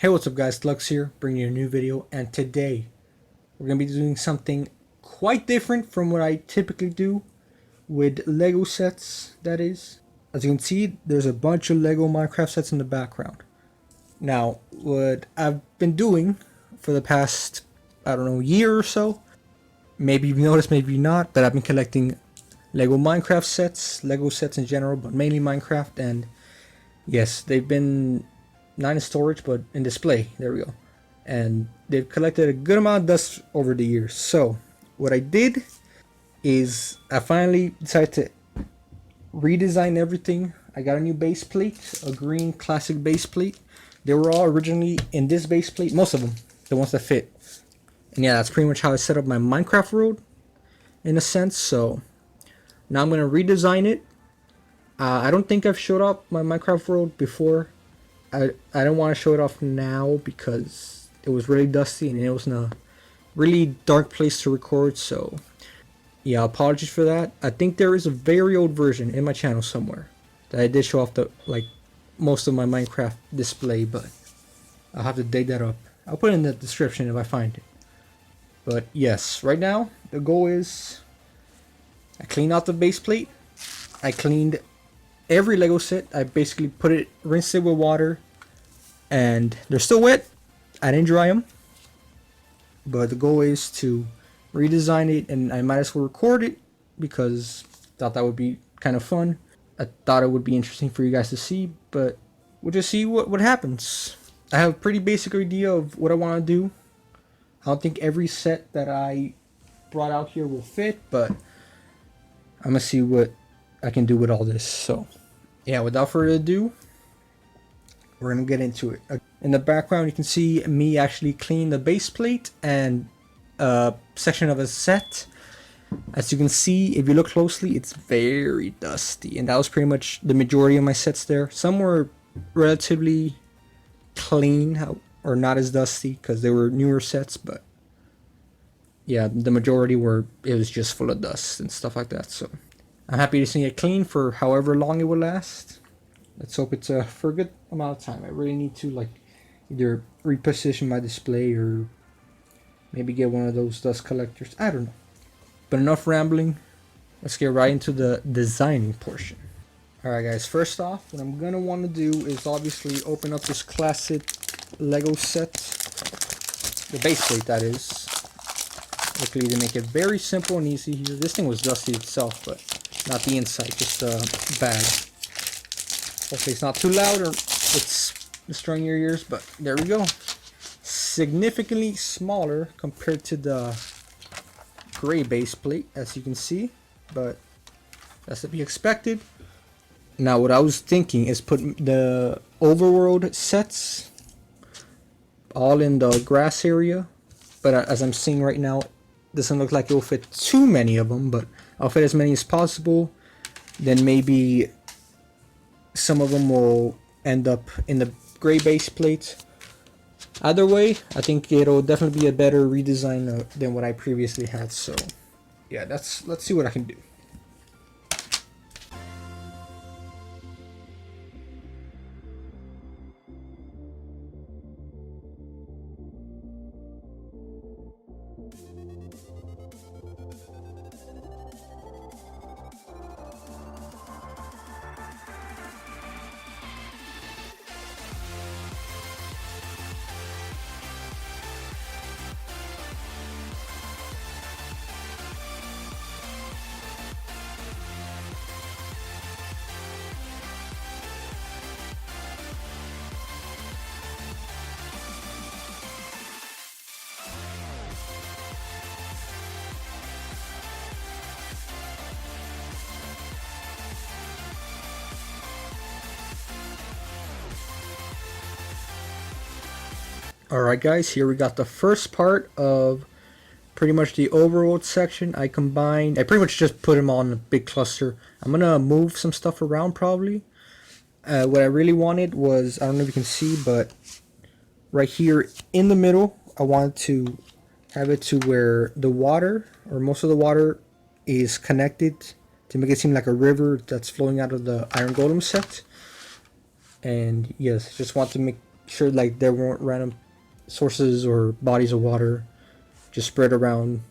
Hey, what's up guys, Lux here, bringing you a new video, and today we're going to be doing something quite different from what I typically do with Lego sets, that is. As you can see, there's a bunch of Lego Minecraft sets in the background. Now, what I've been doing for the past, I don't know, year or so, maybe you've noticed, maybe not, but I've been collecting Lego Minecraft sets, Lego sets in general, but mainly Minecraft, and yes, they've been not in storage but in display, there we go, and they've collected a good amount of dust over the years. So what I did is I finally decided to redesign everything. I got a new base plate, a green classic base plate. They were all originally in this base plate, most of them, the ones that fit. And yeah, that's pretty much how I set up my Minecraft world in a sense. So now I'm going to redesign it. I don't think I've showed up my Minecraft world before. I don't want to show it off now because it was really dusty and it was in a really dark place to record. So yeah, apologies for that. I think there is a very old version in my channel somewhere that I did show off the most of my Minecraft display, but I'll have to dig that up. I'll put it in the description if I find it. But yes, right now the goal is I cleaned out the base plate. I cleaned every Lego set. I basically rinsed it with water, and they're still wet. I didn't dry them, but the goal is to redesign it, and I might as well record it because I thought that would be kind of fun. I thought it would be interesting for you guys to see, but we'll just see what happens. I have a pretty basic idea of what I want to do. I don't think every set that I brought out here will fit, but I'm gonna see what I can do with all this. So yeah, without further ado, we're gonna get into it. In the background you can see me actually clean the base plate and a section of a set. As you can see, if you look closely, it's very dusty, and that was pretty much the majority of my sets there. Some were relatively clean or not as dusty because they were newer sets, but yeah, the majority it was just full of dust and stuff like that. So I'm happy to see it clean for however long it will last. Let's hope it's for a good amount of time. I really need to either reposition my display or maybe get one of those dust collectors. I don't know. But enough rambling. Let's get right into the designing portion. Alright guys, first off, what I'm going to want to do is obviously open up this classic Lego set. The base plate, that is. Luckily they make it very simple and easy here. This thing was dusty itself, but not the inside, just the bag. Hopefully it's not too loud or it's destroying your ears, but there we go. Significantly smaller compared to the gray base plate, as you can see, but that's to be expected. Now what I was thinking is put the overworld sets all in the grass area, but as I'm seeing right now, it doesn't look like it will fit too many of them, but I'll fit as many as possible. Then maybe some of them will end up in the gray base plate. Either way, I think it'll definitely be a better redesign than what I previously had. So yeah, let's see what I can do. Alright guys, here we got the first part of pretty much the overworld section. I pretty much just put them all in a big cluster. I'm gonna move some stuff around probably. What I really wanted was, I don't know if you can see, but right here in the middle, I wanted to have it to where the water, or most of the water, is connected to make it seem like a river that's flowing out of the Iron Golem set. And yes, just want to sure like there weren't random sources or bodies of water just spread around,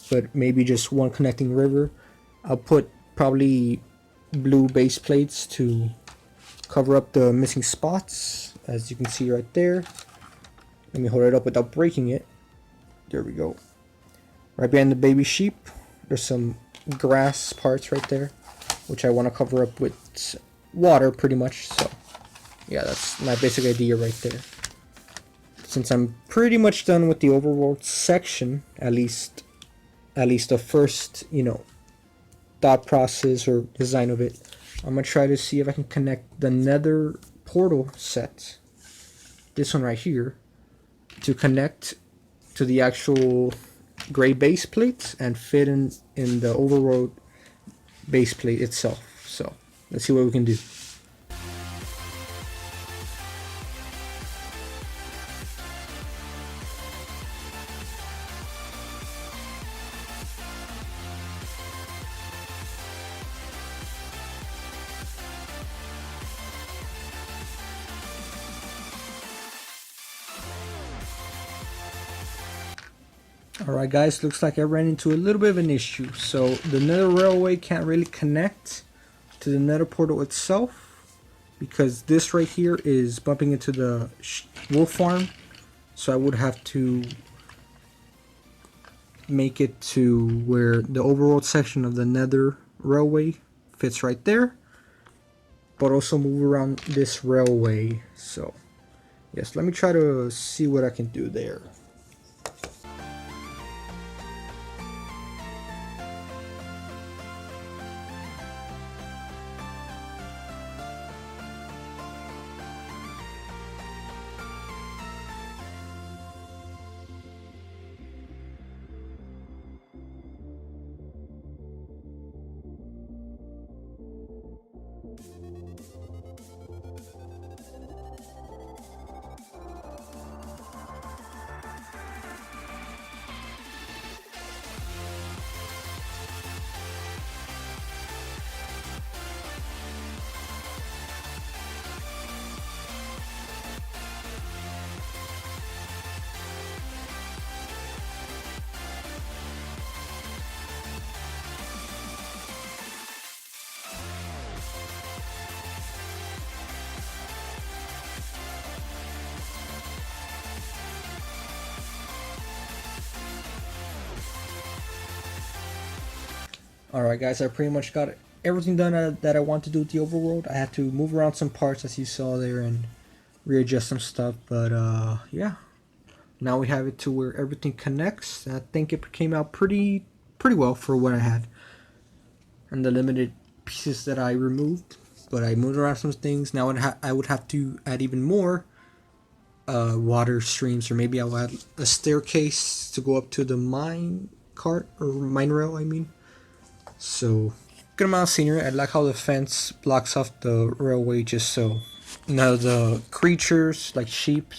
but maybe just one connecting river. I'll put probably blue base plates to cover up the missing spots, as you can see right there. Let me hold it up without breaking it. There we go. Right behind the baby sheep, there's some grass parts right there, which I want to cover up with water pretty much. So yeah, that's my basic idea right there. Since I'm pretty much done with the overworld section, at least the first, thought process or design of it, I'm gonna try to see if I can connect the nether portal set, this one right here, to connect to the actual gray base plate and fit in the overworld base plate itself. So let's see what we can do. Alright guys, looks like I ran into a little bit of an issue. So the nether railway can't really connect to the nether portal itself because this right here is bumping into the wolf farm. So I would have to make it to where the overworld section of the nether railway fits right there, but also move around this railway. So yes, let me try to see what I can do there. Alright guys, I pretty much got everything done that I want to do with the overworld. I had to move around some parts as you saw there and readjust some stuff, but yeah. Now we have it to where everything connects. I think it came out pretty well for what I had and the limited pieces that I removed. But I moved around some things. Now I would have to add even more water streams, or maybe I'll add a staircase to go up to the mine cart, or mine rail I mean. So good amount of scenery. I like how the fence blocks off the railway just so none of the creatures like sheep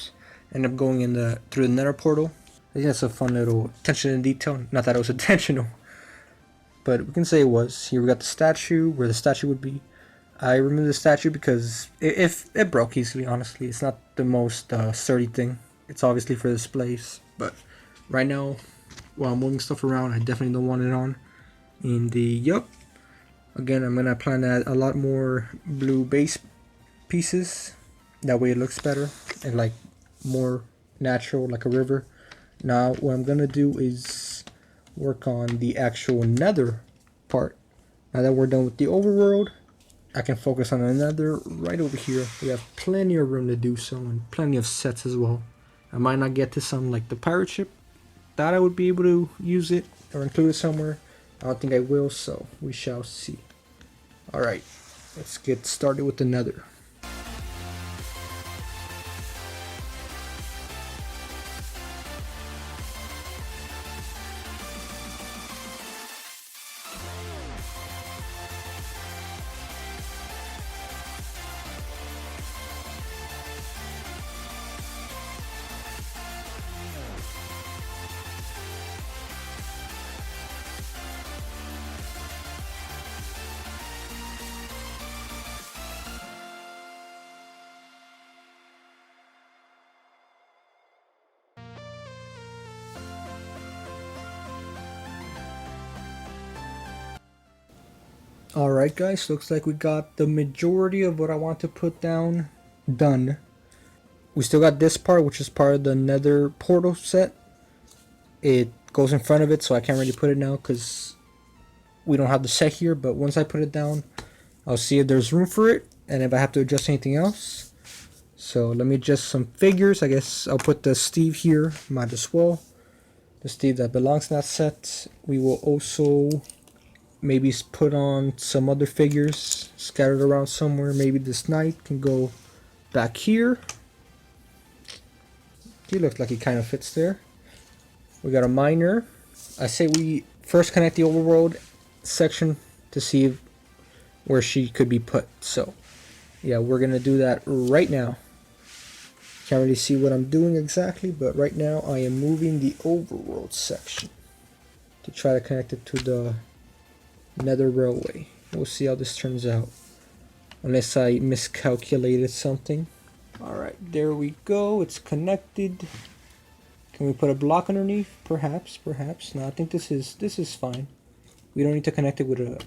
end up going in through the nether portal. I think that's a fun little attention to detail. Not that it was intentional, but we can say it was. Here we got the statue, where the statue would be. I removed the statue because it broke easily, honestly. It's not the most sturdy thing. It's obviously for displays, but right now, while I'm moving stuff around, I definitely don't want it on. In the again, I'm gonna plan to add a lot more blue base pieces. That way it looks better and like more natural, like a river. Now what I'm gonna do is work on the actual nether part. Now that we're done with the overworld, I can focus on the nether right over here. We have plenty of room to do so, and plenty of sets as well. I might not get to some like the pirate ship. Thought I would be able to use it or include it somewhere. I don't think I will, so we shall see. Alright, let's get started with the nether. Alright guys, looks like we got the majority of what I want to put down done. We still got this part, which is part of the nether portal set. It goes in front of it, so I can't really put it now because we don't have the set here. But once I put it down, I'll see if there's room for it and if I have to adjust anything else. So let me adjust some figures. I guess I'll put the Steve here, might as well. The Steve that belongs in that set. We will also maybe put on some other figures scattered around somewhere. Maybe this knight can go back here. He looks like he kind of fits there. We got a miner. I say we first connect the overworld section to see where she could be put. So yeah, we're gonna do that right now. Can't really see what I'm doing exactly, but right now I am moving the overworld section to try to connect it to the nether railway. We'll see how this turns out, unless I miscalculated something. Alright, there we go. It's connected. Can we put a block underneath? Perhaps. No, I think this is fine. We don't need to connect it with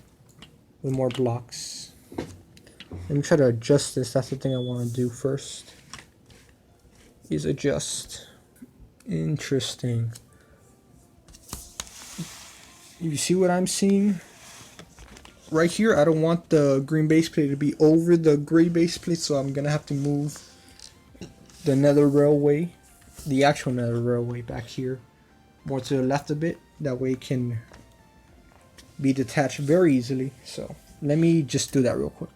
more blocks. Let me try to adjust this. That's the thing I want to do first. Is adjust. Interesting. You see what I'm seeing? Right here, I don't want the green base plate to be over the gray base plate, so I'm gonna have to move the nether railway, the actual nether railway, back here more to the left a bit. That way it can be detached very easily. So let me just do that real quick.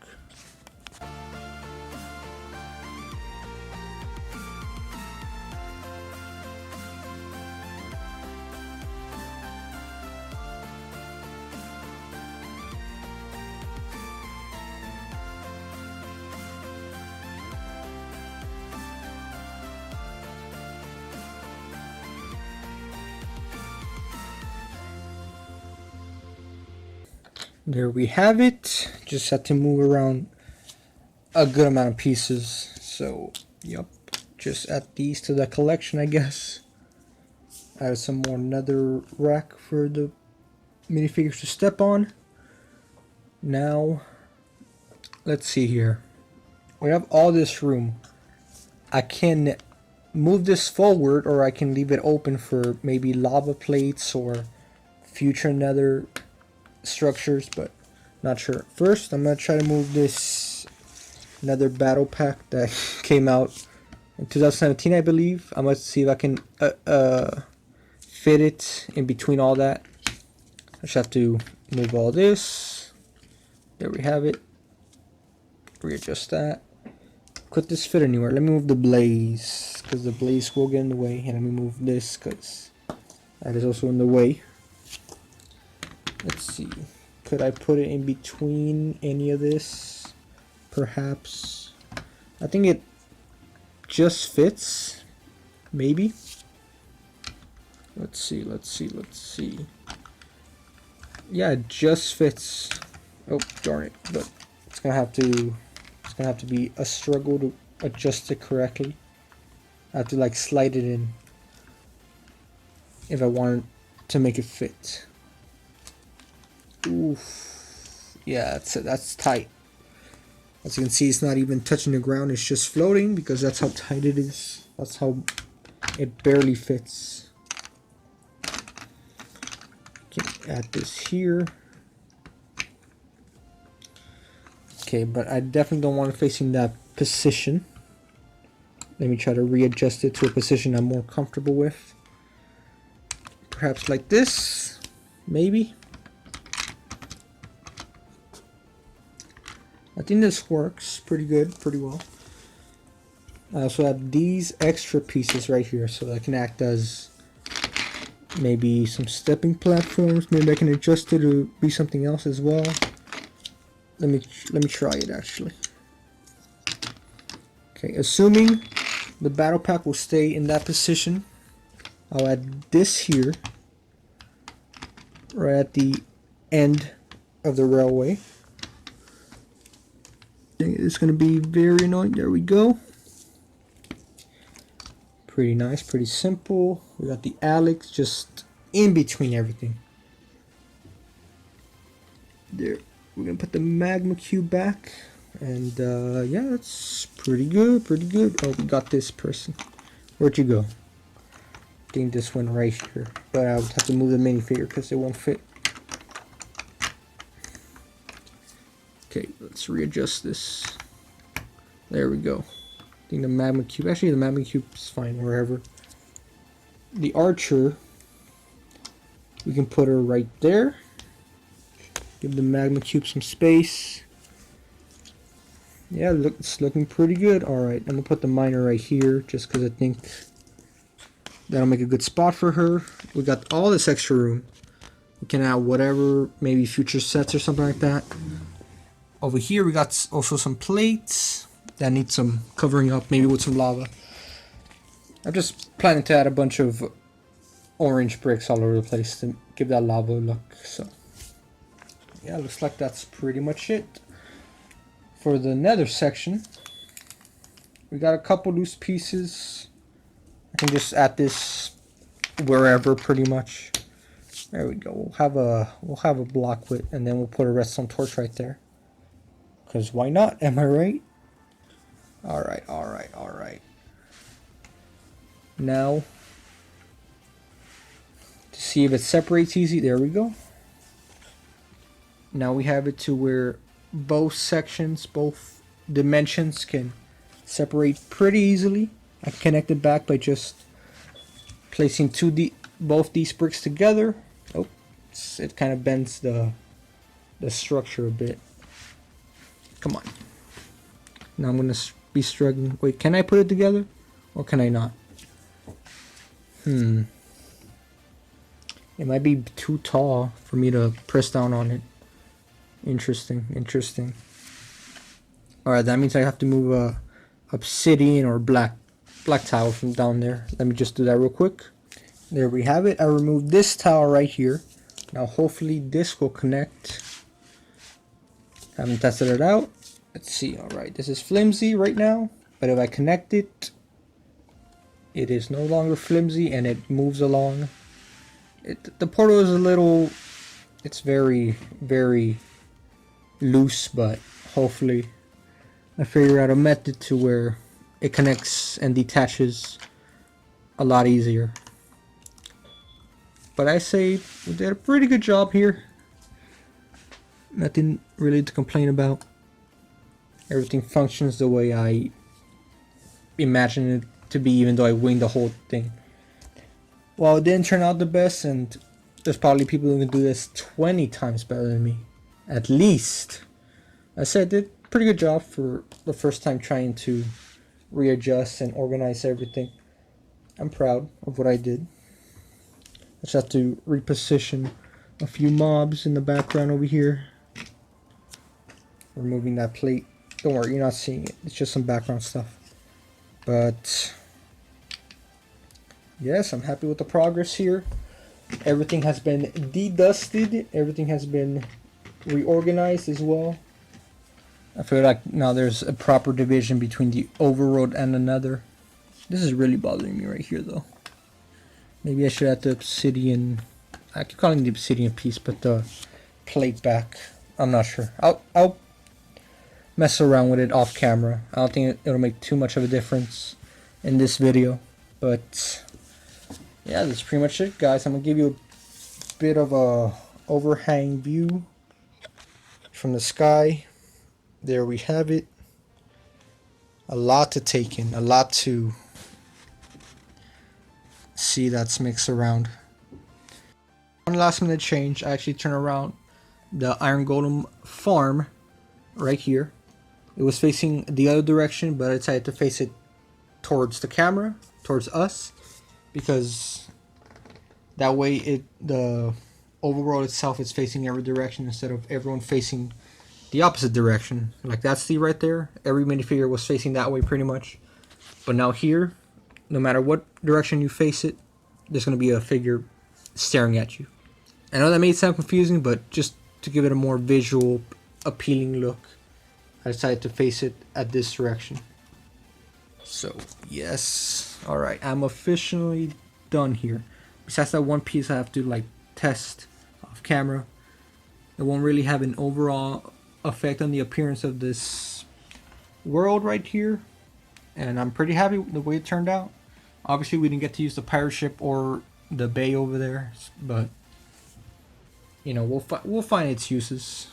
There we have it. Just had to move around a good amount of pieces. So, yep. Just add these to the collection, I guess. Add some more nether rack for the minifigures to step on. Now, let's see here. We have all this room. I can move this forward, or I can leave it open for maybe lava plates or future nether structures, but not sure. First, I'm gonna try to move this nether battle pack that came out in 2017, I believe. I'm gonna see if I can fit it in between all that. I just have to move all this. There we have it. Readjust that. Could this fit anywhere? Let me move the blaze, because the blaze will get in the way. And let me move this, because that is also in the way. Let's see. Could I put it in between any of this? Perhaps. I think it just fits. Maybe. Let's see. Yeah, it just fits. Oh, darn it. But it's gonna have to be a struggle to adjust it correctly. I have to like slide it in if I want to make it fit. Oof. Yeah, that's tight. As you can see, it's not even touching the ground. It's just floating because that's how tight it is. That's how it barely fits. Okay, add this here. Okay, but I definitely don't want it facing that position. Let me try to readjust it to a position I'm more comfortable with. Perhaps like this, maybe. I think this works pretty good, pretty well. I also have these extra pieces right here, so I can act as maybe some stepping platforms. Maybe I can adjust it to be something else as well. Let me try it actually. Okay, assuming the battle pack will stay in that position, I'll add this here, right at the end of the railway. It's going to be very annoying. There we go. Pretty nice, pretty simple. We got the Alex just in between everything. There We're gonna put the magma cube back, and yeah, that's pretty good, pretty good. Oh, we got this person. Where'd you go? I think this one right here, but I would have to move the minifigure because it won't fit. Okay, let's readjust this. There we go. I think the magma cube, actually the magma cube is fine wherever. The archer, we can put her right there. Give the magma cube some space. Yeah, look, it's looking pretty good. Alright, I'm gonna put the miner right here just because I think that'll make a good spot for her. We got all this extra room. We can add whatever, maybe future sets or something like that. Over here we got also some plates that need some covering up, maybe with some lava. I'm just planning to add a bunch of orange bricks all over the place to give that lava look. So yeah, looks like that's pretty much it. For the nether section, we got a couple loose pieces. I can just add this wherever pretty much. There we go. We'll have a block width, and then we'll put a redstone torch right there. Because why not? Am I right? Alright, alright, alright. Now, to see if it separates easy, there we go. Now we have it to where both sections, both dimensions can separate pretty easily. I can connect it back by just placing both these bricks together. Oh, it kind of bends the structure a bit. Come on. Now I'm gonna be struggling. Wait, can I put it together, or can I not? It might be too tall for me to press down on it. Interesting, interesting. Alright, that means I have to move a obsidian or black tile from down there. Let me just do that real quick. There we have it. I removed this tile right here. Now hopefully this will connect. Haven't tested it out. Let's see. Alright, this is flimsy right now, but if I connect it, it is no longer flimsy and it moves along. The portal is a little, it's very, very loose, but hopefully I figure out a method to where it connects and detaches a lot easier. But I say we did a pretty good job here. Nothing really to complain about. Everything functions the way I imagine it to be, even though I winged the whole thing. Well, it didn't turn out the best, and there's probably people who can do this 20 times better than me. At least. I said I did a pretty good job for the first time trying to readjust and organize everything. I'm proud of what I did. I just have to reposition a few mobs in the background over here. Removing that plate. Don't worry, you're not seeing it. It's just some background stuff. But yes, I'm happy with the progress here. Everything has been de-dusted. Everything has been reorganized as well. I feel like now there's a proper division between the overworld and the nether. This is really bothering me right here though. Maybe I should add the obsidian. I keep calling it the obsidian piece, but the plate back. I'm not sure. I'll mess around with it off camera. I don't think it'll make too much of a difference in this video. But yeah, that's pretty much it, guys. I'm gonna give you a bit of a overhang view from the sky. There we have it. A lot to take in, a lot to see that's mixed around. One last minute change. I actually turn around the Iron Golem farm right here. It was facing the other direction, but I decided to face it towards the camera, towards us, because that way the overworld itself is facing every direction instead of everyone facing the opposite direction. Like that sea right there, every minifigure was facing that way pretty much. But now here, no matter what direction you face it, there's going to be a figure staring at you. I know that may sound confusing, but just to give it a more visual, appealing look, I decided to face it at this direction. So, yes. Alright, I'm officially done here. Besides that one piece I have to like test off camera. It won't really have an overall effect on the appearance of this world right here. And I'm pretty happy with the way it turned out. Obviously, we didn't get to use the pirate ship or the bay over there, but you know, we'll find its uses.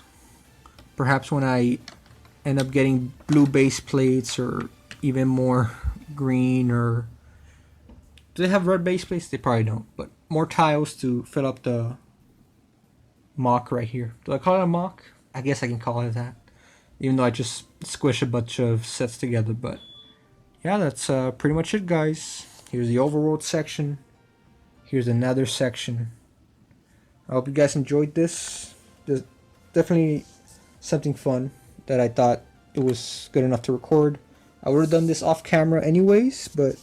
Perhaps when I end up getting blue base plates, or even more green, or do they have red base plates? They probably don't, but more tiles to fill up the mock right here. Do I call it a mock? I guess I can call it that, even though I just squish a bunch of sets together. But yeah, that's pretty much it, guys. Here's the overworld section. Here's another section. I hope you guys enjoyed this. There's definitely something fun that I thought it was good enough to record. I would have done this off camera anyways, but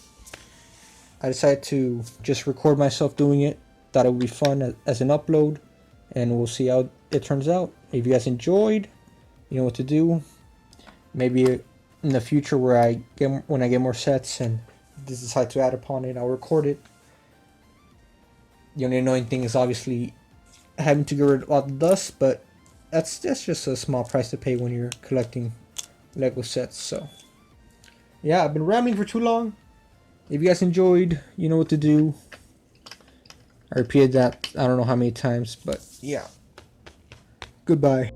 I decided to just record myself doing it. Thought it would be fun as an upload, and we'll see how it turns out. If you guys enjoyed, you know what to do. Maybe in the future, when I get more sets and decide to add upon it, I'll record it. The only annoying thing is obviously having to get rid of all the dust, but that's just a small price to pay when you're collecting Lego sets. So yeah, I've been rambling for too long. If you guys enjoyed, you know what to do. I repeated that I don't know how many times, but yeah. Goodbye.